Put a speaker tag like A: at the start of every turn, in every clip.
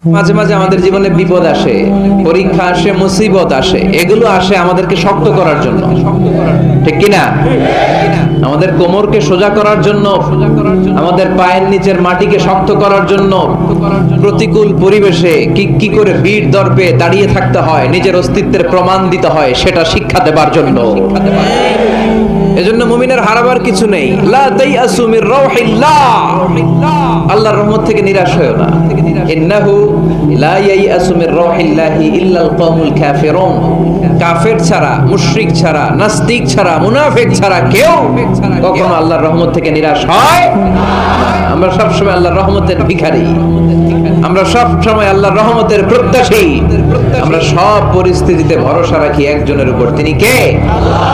A: মাঝে মাঝে আমাদের জীবনে বিপদ আসে, পরীক্ষা আসে, মুসিবত আসে, এগুলো আসে আমাদেরকে শক্ত করার জন্য, ঠিক কিনা? আমাদের কোমরকে সোজা করার জন্য, আমাদের পায়ের নিচের মাটিকে শক্ত করার জন্য, প্রতিকূল পরিবেশে কি করে বীর দর্পে দাঁড়িয়ে থাকতে হয়, নিজের অস্তিত্বের প্রমাণ দিতে হয়, সেটা শিক্ষা দেবার জন্য। এজন্য মুমিনের হারাবার কিছু নেই। লা তাইয়াসু মির রাউহিল্লাহ, আল্লাহর রহমত থেকে নিরাশ হয়ো না। ইন্নাহু লা ইয়াইয়াসু মির রাউহিল্লাহি ইল্লাল কওমুল কাফিরুন, কাফের ছাড়া, মুশরিক ছাড়া, নাস্তিক ছাড়া, মুনাফিক ছাড়া কেউ কখনো আল্লাহর রহমত থেকে নিরাশ হয় না। আমরা সব সময় আল্লাহর রহমতের ভিখারি, আমরা সব সময় আল্লাহর রহমতের প্রত্যাশী, আমরা সব পরিস্থিতিতে ভরসা রাখি একজনের উপর, তিনি কে? আল্লাহ।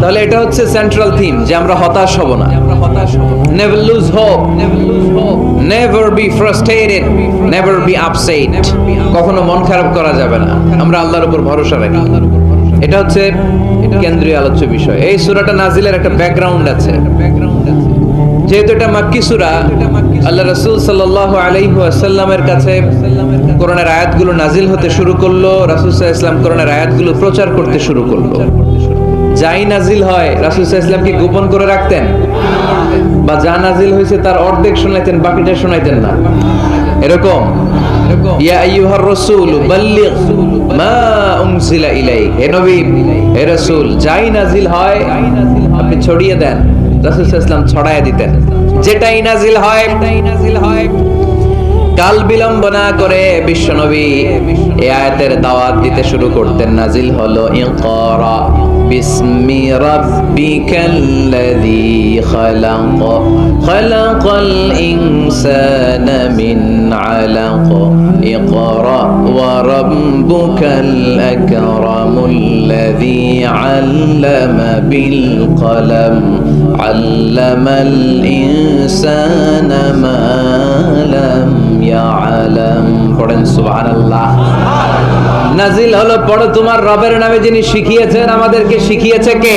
A: তাহলে এটা হচ্ছে সেন্ট্রাল থিম, যে আমরা হতাশ হব না। Never lose hope, never be frustrated, never be upset. কখনো মন খারাপ করা যাবে না, আমরা আল্লাহর উপর ভরসা রাখি। এটা হচ্ছে কেন্দ্রীয় আলোচ্য বিষয়। এই সূরাটা নাজিলের একটা ব্যাকগ্রাউন্ড আছে। যেহেতু এটা মাক্কি সূরা, আল্লাহ রাসূল সাল্লাল্লাহু আলাইহি ওয়াসাল্লামের কাছে কোরআনের আয়াতগুলো নাজিল হতে শুরু করলো, রাসূল সাল্লাল্লাহু আলাইহি ওয়াসাল্লাম কোরআনের আয়াতগুলো প্রচার করতে শুরু করলো। যাই নাজিল হয় রাসূল সাল্লাল্লাহু আলাইহি ওয়াসাল্লাম কি গোপন করে রাখতেন? বা যা নাজিল হয়েছে তার অর্ধেক শোনাইতেন, বাকিটা শোনাইতেন না? এরকম ইয়া আইয়ুহার রাসূল বাল্লিগ মা উনজিলা ইলাইক, হে নবী, হে রাসূল, যাই নাজিল হয় আপনি ছড়িয়ে দেন। রাসূল সাল্লাল্লাহু আলাইহি ওয়াসাল্লাম ছড়ায়া দিতেন, যেটাই নাজিল হয়। কাল বিলম্ব না করে বিশ্বনবী এই আয়াতের দাওয়াত দিতে শুরু করতেন। নাজিল হলো ইকরা বিসমি রাব্বিকাল্লাযী খালাক, খালাকাল ইনসানা মিন আলাক, ইকরা ওয়া রাব্বুকাল আকরামুল্লাযী আল্লামা বিল কলম, আল্লামাল ইনসানা মা লাম ইয়ালাম। পড়েন সুবহানাল্লাহ। নাজিল হলো, পড়ো তোমার রবের নামে যিনি শিখিয়েছেন। আমাদেরকে শিখিয়েছে কে?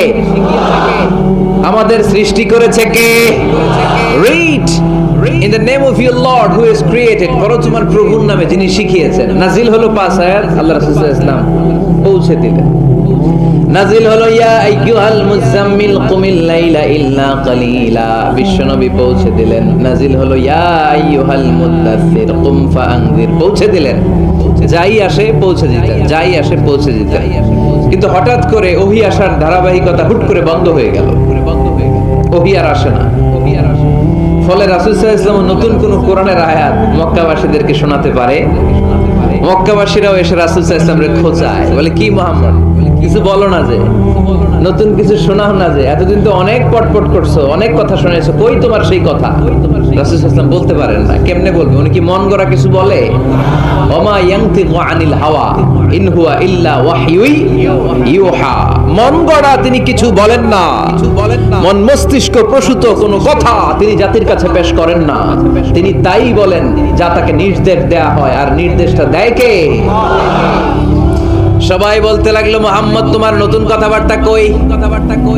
A: আমাদের সৃষ্টি করেছে কে? Read in the name of your lord who has created, পড়ো তোমার প্রভুর নামে যিনি শিখিয়েছেন। নাজিল হলো 5 আয়াত, আল্লাহ রাসূল সাল্লাল্লাহু আলাইহি ওয়াসাল্লাম পৌঁছে দিলেন। নাজিল হলো ইয়া আইয়ুহাল মুযাম্মিল কুমিল লাইলা ইল্লা কালিলা, বিশ্বনবী পৌঁছে দিলেন। নাজিল হলো ইয়া আইয়ুহাল মুদাসসির কুম ফাআনজির, পৌঁছে দিলেন। যাই আসে পৌঁছে দিতেন, যাই আসে পৌঁছে দিতেন। কিন্তু হঠাৎ করে ওহী আসার ধারাবাহিকতা হুট করে বন্ধ হয়ে গেল, ওহী আর আসে না। ফলে রাসূল সাল্লাল্লাহু আলাইহি ওয়াসাল্লাম নতুন কোন কোরআনের আয়াত মক্কাবাসীদেরকে শোনাতে পারে। মক্কাবাসীরাও এসে রাসূল সাল্লাল্লাহু আলাইহি ওয়াসাল্লামকে খোঁচায়, বলে কি মুহাম্মদ, কিছু বলো না, যে নতুন কিছু শোনাও না, যে এতদিন তো অনেক পটপট করছো, অনেক কথা শুনেছো, কই তোমার সেই কথা? রাসূল সাল্লাল্লাহু আলাইহি ওয়াসাল্লাম বলতে পারেন না। কেমনে বলবে? উনি কি মন গড়া কিছু বলে? ওমা ইয়ানতিকু আনিল হাওয়া ইন হুয়া ইল্লা ওয়াহয়ুই ইউহা, মন গড়া তিনি কিছু বলেন না, মন মস্তিষ্ক প্রসূত কোনো কথা তিনি জাতির কাছে পেশ করেন না। তিনি তাই বলেন যা তাকে নির্দেশ দেয়া হয়, আর নির্দেশটা দেয় কে? সবাই বলতে লাগলো, মুহাম্মদ তোমার নতুন কথাবার্তা কই?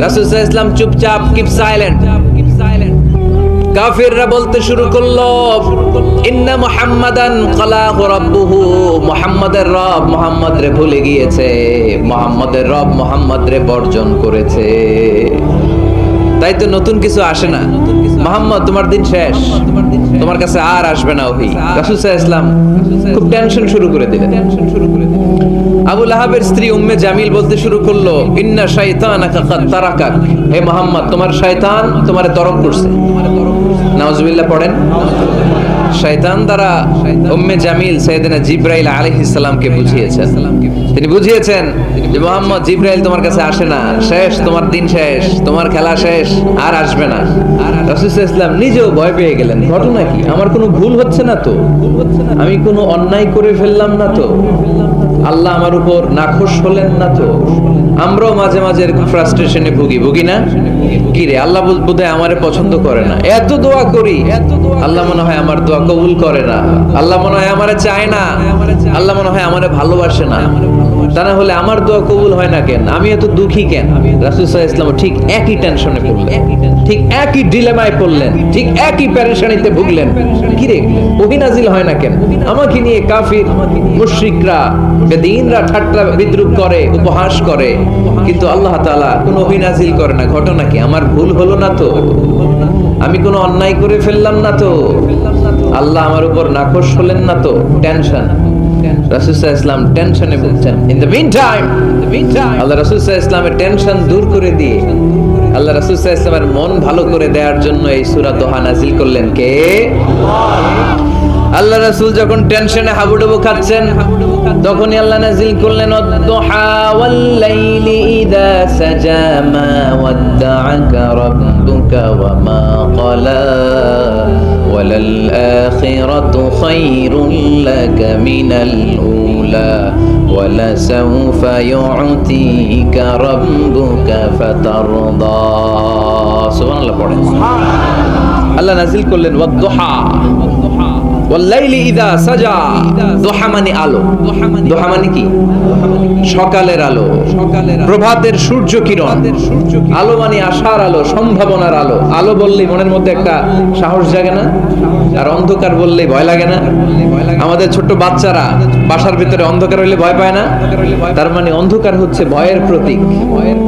A: রাসূল সাল্লাল্লাহু আলাইহি ওয়াসাল্লাম চুপচাপ, কিপ সাইলেন্ট। কাফিররা বলতে শুরু করলো, ইন্না মুহাম্মাদান ক্বালাহু রাব্বুহু, মুহাম্মাদের রব মুহাম্মদ রে ভুলে গিয়েছে, মুহাম্মাদের রব মুহাম্মদ রে বর্জন করেছে। তাই তো নতুন কিছু আসে না। মুহাম্মদ তোমার দিন শেষ, তোমার কাছে আর আসবে না ওহী। রাসূল সাল্লাল্লাহু আলাইহি ওয়াসাল্লাম খুব টেনশন শুরু করে দিলেন। আবু লাহাবের স্ত্রী উম্মে জামিল বলতে শুরু করলো, ইন্না শাইতানাকা কাদ তারাকাক, হে মুহাম্মদ তোমার শয়তান তোমারে তরক করছে। নাউজুবিল্লাহ পড়েন। শয়তান দ্বারা উম্মে জামিল সাইয়েদনা জিবরাইল আলাইহিস সালামকে বুঝিয়েছেন। তিনি বুঝিয়েছেন যে মুহাম্মদ, জিবরাইল তোমার কাছে আসে না, শেষ, তোমার দিন শেষ, তোমার খেলা শেষ, আর আসবে না। রাসূল সাল্লাল্লাহু আলাইহি ওয়াসাল্লাম নিজেও ভয় পেয়ে গেলেন। ঘটনা কি? আমার কোনো ভুল হচ্ছে না তো? আমি কোনো অন্যায় করে ফেললাম না তো? আল্লাহ আমার উপর নাখোশ হলেন না তো? আমরাও মাঝে মাঝে এরকম ফ্রাস্ট্রেশনে ভুগি না? কি রে, আল্লাহ বোধহয় আমারে পছন্দ করে না, এত দোয়া করি, আল্লাহ মনে হয় আমার দোয়া কবুল করে না, আল্লাহ মনে হয় আমারে চায় না, আল্লাহ মনে হয় আমারে ভালোবাসে না। তা না হলে আমার দোয়া কবুল হয় না কেন, আমি এত দুঃখী কেন? রাসূল সাল্লাল্লাহু আলাইহি ওয়াসাল্লাম ঠিক একই টেনশনে পড়লেন, ঠিক একই ডিলেমায় পড়লেন, ঠিক একই পেরেশানিতে ভুগলেন। কি রে, ওহী নাজিল হয় না কেন? আমাকে নিয়ে কাফির মুশরিকরা বেদিনরা ঠাট্টা বিদ্রূপ করে, উপহাস করে, কিন্তু আল্লাহ তাআলা কোনো ওহী নাজিল করে না। ঘটনা কি? আমার ভুল হলো না তো? আমি কোনো অন্যায় করে ফেললাম না তো? আল্লাহ আমার উপর নাখোশ হলেন না তো? টেনশন। রাসূল সাল্লাল্লাহু আলাইহি ওয়াসাল্লাম টেনশনে ভুগছেন। ইন দ্য মিন টাইম আল্লাহ রাসূল সাল্লাল্লাহু আলাইহি ওয়াসাল্লামের টেনশন দূর করে দিয়ে আল্লাহ রাসূল সাল্লাল্লাহু আলাইহি ওয়াসাল্লামের মন ভালো করে দেওয়ার জন্য এই সূরা দোহা নাজিল করলেন। কে? আল্লাহ রাসূল যখন টেনশনে হাবুডুবু খাচ্ছেন, তখনই আল্লাহ নাজিল করলেন ওয়াদ-দুহা ওয়াল-লাইলি ইযা সাজা মা ওয়াদ্দাআকা রাব্বুকা ওয়া মা ক্বালা ওয়ালাল আখিরাতু খায়রুল লাকা মিনাল উলা ওয়ালাসাউফা ইউ'তিকা রাব্বুকা ফাতারদা। সুবহানাল্লাহ পড়েন। আল্লাহ নাজিল করলেন ওয়াদ-দুহা ওয়াল-লাইলি ইযা সাজা। দুহা মানে আলো। দুহা মানে কি? সকালের আলো, প্রভাতের সূর্য কিরণ। আলো মানে আশার আলো, সম্ভাবনার আলো। আলো বললেই মনের মধ্যে একটা সাহস জাগে না? আর অন্ধকার বললেই ভয় লাগে না? আমাদের ছোট্ট বাচ্চারা বাসার ভিতরে অন্ধকার হইলে ভয় পায় না? তার মানে অন্ধকার হচ্ছে ভয়ের প্রতীক,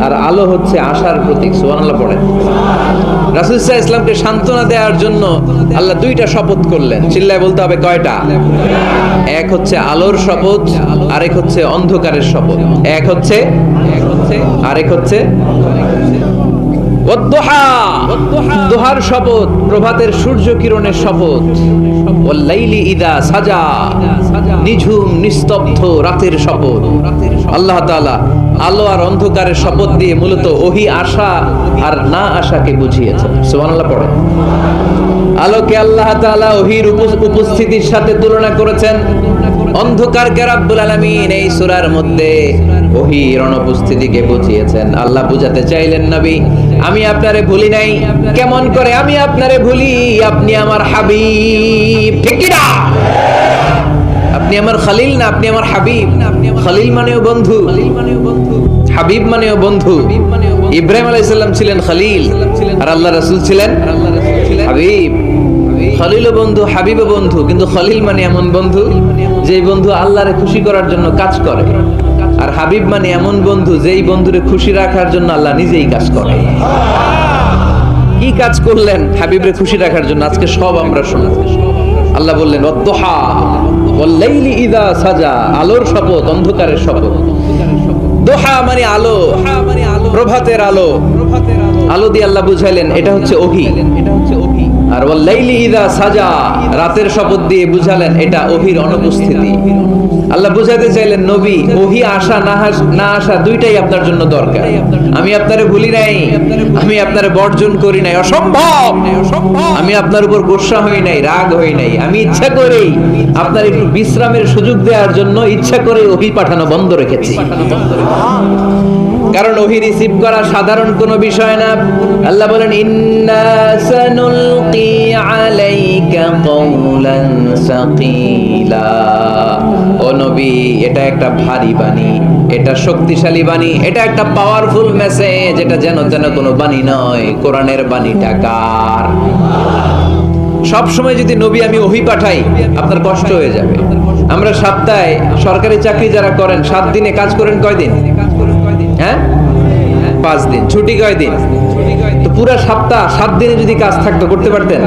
A: আর আলো হচ্ছে আশার প্রতীক। সুবহানাল্লাহ পড়েন। রাসূল সাল্লাল্লাহু আলাইহি ওয়াসাল্লামকে সান্ত্বনা দেওয়ার জন্য আল্লাহ দুইটা শপথ করলেন। চিল্লায় বলতে হবে কয়টা? এক হচ্ছে আলোর শপথ, আরেক হচ্ছে অন্ধকারের শপথ। এক হচ্ছে আরেক হচ্ছে ওয়াদ-দুহা, দুহার শপথ, প্রভাতের সূর্য কিরণের শপথ। ওয়াল-লাইলি ইযা সাজা, নিঝুম নিস্তব্ধ রাতের শপথ। আল্লাহ তাআলা আলো আর অন্ধকারের শপথ দিয়ে মূলত ওহী আশা আর না আশাকে বুঝিয়েছেন। সুবহানাল্লাহ পড়েন। আলোকে আল্লাহ তাআলা ওহীর উপস্থিতির সাথে তুলনা করেছেন। অন্ধকারকে রব্বুল আলামিন এই সূরার মধ্যে ওহীর অনুপস্থিতিকে বুঝিয়েছেন। আল্লাহ বুঝাতে চাইলেন, নবী আমি আপনারে ভুলি নাই। কেমন করে আমি আপনারে ভুলি? আপনি আমার হাবিব, ঠিক কি না? আপনি আমার খলিল না, আপনি আমার হাবিব। খলিল মানেও বন্ধু, হাবিব মানেও বন্ধু। ইব্রাহিম আলাইহিস সালাম ছিলেন খলিল, আর আল্লাহ রাসূল ছিলেন হাবিব। খলিল বন্ধু, হাবিব বন্ধু, কিন্তু খলিল মানে এমন বন্ধু যে বন্ধু আল্লাহরে খুশি করার জন্য কাজ করে, আর হাবিব মানে এমন বন্ধু যেই বন্ধুরে খুশি রাখার জন্য আল্লাহ নিজেই কাজ করে। কি কাজ করলেন হাবিবরে খুশি রাখার জন্য? আজকে সব আমরা শুনবো। আল্লাহ বললেন ওয়াদ-দুহা ওয়াল-লাইলি ইযা সাজা, আলোর শপথ, অন্ধকারের শপথ। দুহা মানে আলো, প্রভাতের আলো। আলো দিয়ে আল্লাহ বুঝাইলেন এটা হচ্ছে ওহী। আর ওয়াল-লাইলি ইযা সাজা, রাতের শপথ দিয়ে বুঝালেন এটা ওহীর অনুপস্থিতি। আল্লাহ বুঝাতে চাইলেন, নবী ওহী আসা না আসা দুইটাই আপনার জন্য দরকার। আমি আপনারে ভুলি নাই, আমি আপনারে বর্জন করি নাই, অসম্ভব। আমি আপনার উপর গোসা হই নাই, রাগ হই নাই। আমি ইচ্ছা করেই আপনার একটু বিশ্রামের সুযোগ দেওয়ার জন্য ইচ্ছা করে ওহী পাঠানো বন্ধ রেখেছি। কারণ ওহী রিসিভ করা সাধারণ কোনো বিষয় না। আল্লাহ বলেন ইন্না সানুলকি আলাইকা কওলান সাকিলা। ও নবী, এটা একটা ভারী বাণী, এটা শক্তিশালী বাণী, এটা একটা পাওয়ারফুল মেসেজ। এটা যেন কোনো বাণী নয়। কোরআনের বাণীটা কার? সব সময় যদি নবী আমি ওহী পাঠাই আপনার কষ্ট হয়ে যাবে। আমরা সপ্তাহে সরকারি চাকরি যারা করেন 7 দিনে কাজ করেন কয়দিন? হ্যাঁ, 5 দিন। ছুটি কয়দিন? তো পুরো সপ্তাহ 7 দিনে যদি কাজ থাকতো করতে পারতেন?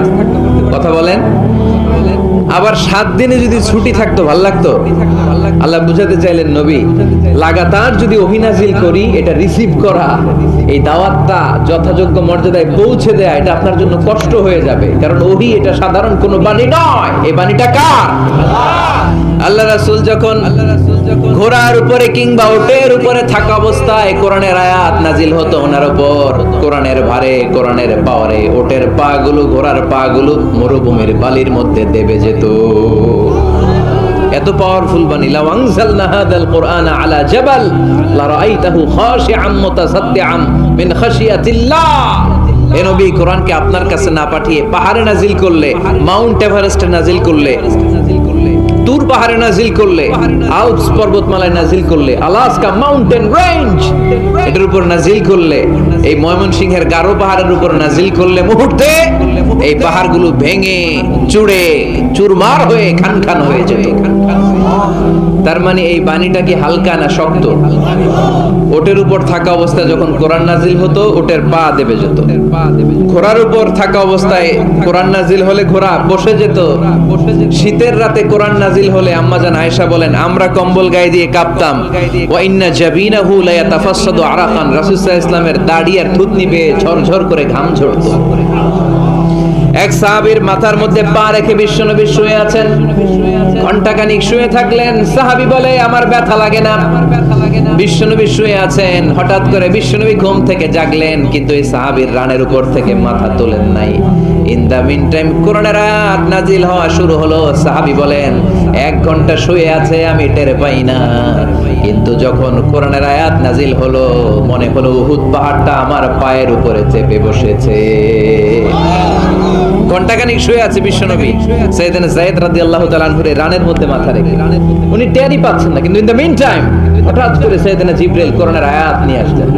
A: কথা বলেন। আবার 7 দিনে যদি ছুটি থাকতো ভাল লাগতো? আল্লাহ বুঝাতে চাইলেন, নবী লাগাতার যদি ওহী নাজিল করি, এটা রিসিভ করা, এই দাওয়াতটা যথাযোগ্য মর্যাদায় পৌঁছে দেয়া, এটা আপনার জন্য কষ্ট হয়ে যাবে। কারণ ওহী এটা সাধারণ কোনো বাণী নয়। এই বাণীটা কার? আল্লাহ রাসূল যখন ঘোড়ার উপরে কিংবা উটের উপরে থাকা অবস্থায় কোরআনের আয়াত নাজিল হতো ওনার উপর, কোরআনের ভারে, কোরআনের পাওয়ারে উটের পা গুলো, ঘোড়ার পা গুলো মরুভূমির বালির মধ্যে দেবে যেত। এত পাওয়ারফুল বাণী। লাউ আনজালনা হাদাল কুরআনা আলা জাবাল লারাআইতাহু খাশিআম মুতাসাদ্দিআম মিন খাশিয়াতিল্লাহ। এ নবী, কোরআনকে আপনার কাছে না পাঠিয়ে পাহাড়ে নাজিল করলে, মাউন্ট এভারেস্টে নাজিল করলে তুর পাহাড়ে নাজিল করলে, আল্পস পর্বতমালায় নাজিল করলে, আলাস্কা মাউন্টেন রেঞ্জ এটার উপর নাজিল করলে, এই ময়মনসিংহের গারো পাহাড়ের উপর নাজিল করলে মুহূর্তে এই পাহাড়গুলো ভেঙে চুড়ে চুরমার হয়ে খান খান হয়ে যেত। তার মানে এই বাণীটা কি হালকা না শক্ত? ওটের উপর থাকা অবস্থায় যখন কোরআন নাজিল হতো ওটের পা দেবে যেত। ঘোড়ার উপর থাকা অবস্থায় কোরআন নাজিল হলে ঘোড়া বসে যেত। শীতের রাতে কোরআন নাজিল হলে আম্মাজান আয়েশা বলেন আমরা কম্বল গায়ে দিয়ে কাঁপতাম। ওয়া ইন্না জাবিনাহু লা ইয়াতাফাসসাদু আরাকান, রাসূল সাল্লাল্লাহু আলাইহি ওয়াসাল্লামের দাড়ি আর থুতনি বেয়ে ঝরঝর করে ঘাম ঝরতো। এক সাহাবীর মাথার মধ্যে পা রেখে বিশ্বনবী শুয়ে আছেন, ঘন্টাখানিক শুয়ে থাকলেন। সাহাবী বলে আমার ব্যথা লাগে না। বিশ্বনবী শুয়ে আছেন, হঠাৎ করে বিশ্বনবী ঘুম থেকে জাগলেন, কিন্তু এই সাহাবীর রানের উপর থেকে মাথা তোলেন নাই। ইন দা মিন টাইম কোরআনের আয়াত নাজিল হওয়া শুরু হলো। সাহাবী বলেন 1 ঘন্টা শুয়ে আছে আমি টের পাই না, কিন্তু যখন কোরআনের আয়াত নাজিল হলো মনে হলো উহুদ পাহাড়টা আমার পায়ের উপরে চেপে বসেছে। ঘন্টাখানিক শুয়ে আছে বিশ্বনবী। সাইয়েদনা যায়েদ রাদিয়াল্লাহু তাআলা আনহু রানের মধ্যে মাথা রেখে, উনি টেরই পাচ্ছেন না, কিন্তু ইন দ্য মিন টাইম হঠাৎ করে সাইয়েদনা জিবরাইল কোরআনের আয়াত নিয়ে আসলেন।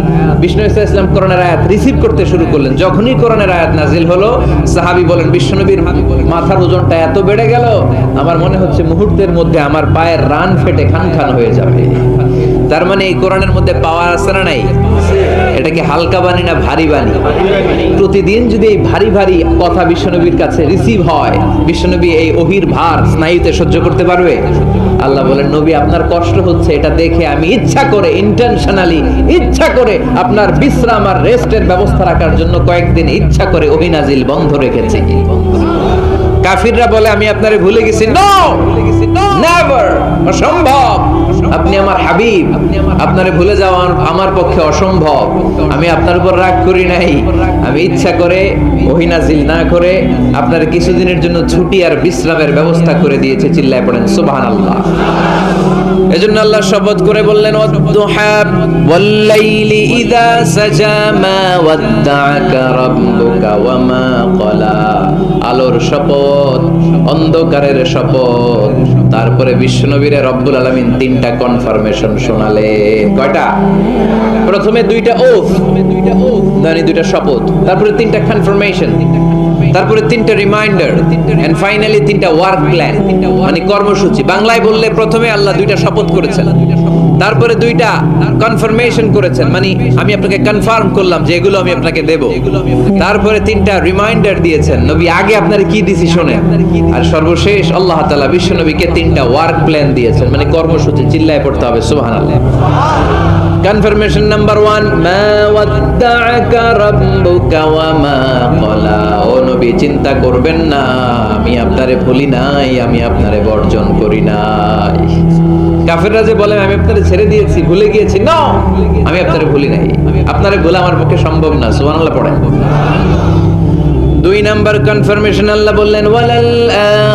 A: বিষ্ণু সাল্লাল্লাহু আলাইহি ওয়াসাল্লাম কোরআনের আয়াত রিসিভ করতে শুরু করলেন। যখনই কোরআনের আয়াত নাজিল হলো সাহাবী বলেন বিশ্বনবীর মাথার ওজনটা এত বেড়ে গেল আমার মনে হচ্ছে মুহূর্তের মধ্যে আমার পায়ের রান ফেটে খান খান হয়ে যাবে। তার মানে এই কোরআনের মধ্যে পাওয়ার আছে না নাই? এটা কি হালকা বাণী না ভারী বাণী? প্রতিদিন যদি এই ভারী ভারী কথা বিশ্বনবীর কাছে রিসিভ হয়, বিশ্বনবী এই ওহির ভার স্নায়ুতে সহ্য করতে পারবে? আল্লাহ বলেন নবী আপনার কষ্ট হচ্ছে, এটা দেখে আমি ইচ্ছা করে ইন্টেনশনালি ইচ্ছা করে আপনার বিশ্রাম আর রেস্টের ব্যবস্থা রাখার জন্য কয়েকদিন ইচ্ছা করে ওহী নাজিল বন্ধ রেখেছি। কাফিররা বলে আমি আপনারে ভুলে গেছি। নো, নেভার, অসম্ভব। আপনি আমার হাবিব, আপনারে ভুলে যাওয়া আমার পক্ষে অসম্ভব। আমি আপনার উপর রাগ করি নাই, আমি ইচ্ছা করে ওহী নাজিল না করে আপনার কিছুদিনের জন্য ছুটি আর বিশ্রামের ব্যবস্থা করে দিয়েছে। চিল্লায় পড়েন সুবহানাল্লাহ। এজন্য আল্লাহ শপথ করে বললেন ওয়াদ-দুহা ওয়াল-লাইলি ইযা সাজা মা ওয়াদ্দাআকা রাব্বুকা ওয়া মা ক্বালা। আলোর শপথ, অন্ধকারের শপথ। তারপরে বিশ্বনবীর রব্বুল আলামিন 3টা কনফার্মেশন শোনালেন। কয়টা? প্রথমে 2টা ওথ, মানে 2টা শপথ, তারপরে 3টা কনফার্মেশন, তারপরে 3টা রিমাইন্ডার, এন্ড ফাইনালি 3টা ওয়ার্ক প্ল্যান, মানে কর্মসূচি। বাংলায় বললে প্রথমে আল্লাহ 2টা শপথ করেছেন, তারপরে 2টা কনফার্মেশন করেছেন, মানে আমি আপনাকে কনফার্ম করলাম যে এগুলো আমি আপনাকে দেব। তারপরে 3টা রিমাইন্ডার দিয়েছেন, নবী আগে আপনার কি দিছি শোনেন। আর সর্বশেষ আল্লাহ তাআলা বিশ্ব নবীকে 3টা ওয়ার্ক প্ল্যান দিয়েছেন, মানে কর্মসূচি। চিল্লায় পড়তে হবে সুবহানাল্লাহ। কনফার্মেশন নাম্বার 1, মা ওয়াদ্দাআকা রাব্বুকা ওয়া মা ক্বালা। ও নবী চিন্তা করবেন না, আমি আপনারে ভুলি নাই, আমি আপনারে বর্জন করি নাই। কাফেররা যে বলে আমি আপনারে ছেড়ে দিয়েছি, ভুলে গিয়েছি, না, আমি আপনারে ভুলি নাই, আপনারে ভোলা আমার পক্ষে সম্ভব না। সুবহানাল্লাহ পড়েন। 2 নাম্বার কনফার্মেশন আল্লাহ বললেন ওয়ালাল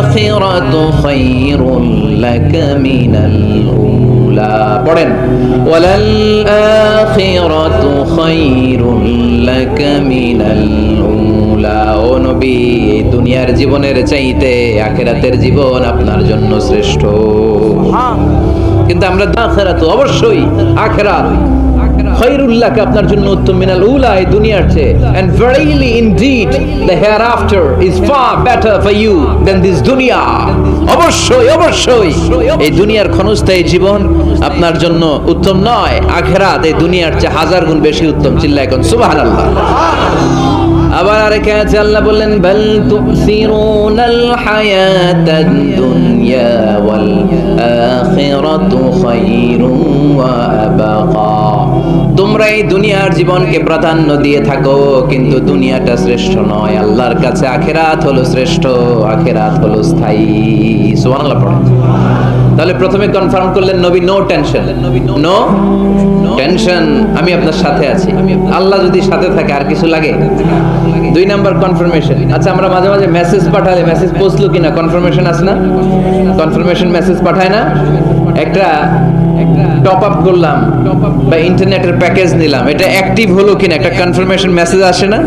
A: আখিরাতু খায়রুল লাকা মিনাল উলা। পড়েন ওয়ালাল আখিরাতু খায়রুল লাকা মিনাল উলা। ও নবী দুনিয়ার জীবনের চাইতে আখিরাতের জীবন আপনার জন্য শ্রেষ্ঠ। কিন্তু আমরা আখিরাত, অবশ্যই আখিরাত খায়রুল লাকা আপনার জন্য উত্তম, মিনাল উলা এই দুনিয়ার চেয়ে। and verily indeed the hereafter is far better for you than this dunya. অবশ্যই অবশ্যই এই দুনিয়ার ক্ষণস্থায়ী জীবন আপনার জন্য উত্তম নয়, আখিরাত এই দুনিয়ার চেয়ে 1000 গুণ বেশি উত্তম। চিল্লায় কোন সুবহানাল্লাহ। আবার আরেক আয়াতে আল্লাহ বললেন বাল তুসিরুনাল হায়াতাদ দুনিয়া ওয়াল আখিরাতু খায়রুন ওয়া আবাকা। তোমরা এই দুনিয়ার জীবনকে প্রাধান্য দিয়ে থাকো, কিন্তু দুনিয়াটা শ্রেষ্ঠ নয়। আল্লাহর কাছে আখিরাত হলো শ্রেষ্ঠ, আখিরাত হলো স্থায়ী। সুবহানাল্লাহ পড়েন। তাহলে প্রথমে কনফার্ম করলেন নবী নো টেনশন, নো টেনশন, আমি আপনার সাথে আছি। আল্লাহ যদি সাথে থাকে আর কিছু লাগে? 2 নাম্বার কনফার্মেশন। আচ্ছা আমরা মাঝে মাঝে মেসেজ পাঠালে মেসেজ পৌঁছলো কিনা কনফার্মেশন আছে না? কনফার্মেশন মেসেজ পাঠায় না? একটা টপ আপ করলাম বা ইন্টারনেটের প্যাকেজ নিলাম, এটা অ্যাক্টিভ হলো কিনা একটা কনফার্মেশন মেসেজ আসে না?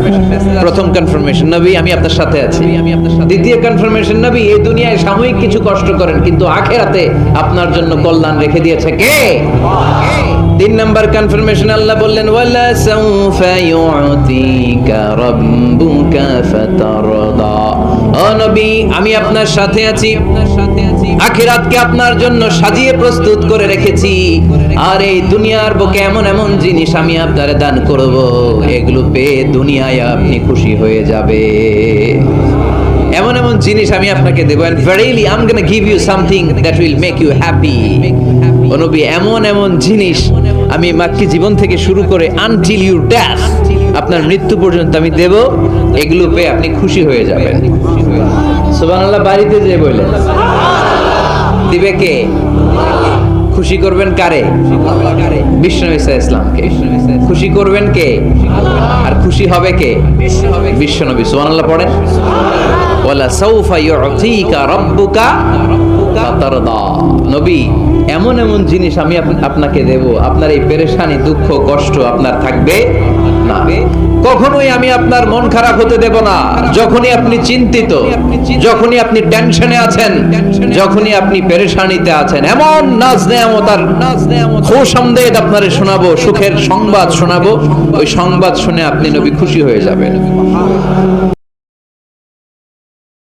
A: প্রথম কনফার্মেশন, নবী আমি আপনার সাথে আছি। দ্বিতীয় কনফার্মেশন, নবী এই দুনিয়ায় সাময়িক কিছু কষ্ট করেন কিন্তু আখিরাতে আপনার জন্য কল্যাণ রেখে দিয়েছে কে? তিন নাম্বার কনফার্মেশন, আল্লাহ বললেন ওয়ালা সাউফা ইউতিকা রাব্বুকা ফাতারদা। ও নবী আমি আপনার সাথে আছি, আখিরাতকে আপনার জন্য সাজিয়ে প্রস্তুত করে রেখেছি, আর এই দুনিয়ার বুকে এমন এমন জিনিস আমি আপনারে দান করব, এগুলো পেয়ে দুনিয়ায় আপনি খুশি হয়ে যাবে। এমন এমন জিনিস আমি আপনাকে দেব, and verily I'm going to give you something that will make you happy. ও নবী এমন এমন জিনিস আমি মাক্কি জীবন থেকে শুরু করে until your death, আপনার মৃত্যু পর্যন্ত আমি দেব, এগুলো পেয়ে আপনি খুশি হয়ে যাবেন। সুবহানাল্লাহ। বাড়িতে যে বললেন দিবে কে? খুশি করবেন কারে? বিশ্বনবী সাল্লাল্লাহু আলাইহি ওয়াসাল্লামকে। খুশি করবেন কে? আর খুশি হবে কে? বিশ্বনবী। সুবহানাল্লাহ পড়েন। ওয়ালা সাউফা ইউতিকা রাব্বুকা ফাতারদা। নবী এমন এমন জিনিস আমি আপনাকে দেব, আপনার এই পেরেশানি দুঃখ কষ্ট আপনার থাকবে না। কখনোই আমি আপনার মন খারাপ হতে দেব না। যখনই আপনি চিন্তিত, যখনই আপনি টেনশনে আছেন, যখনই আপনি পেরেশানিতে আছেন, এমন নাজ নেয়ামত আর খুশামদেদ আপনারে শোনাবো, সুখের সংবাদ শোনাবো, ওই সংবাদ শুনে আপনি নবী খুশি হয়ে যাবেন।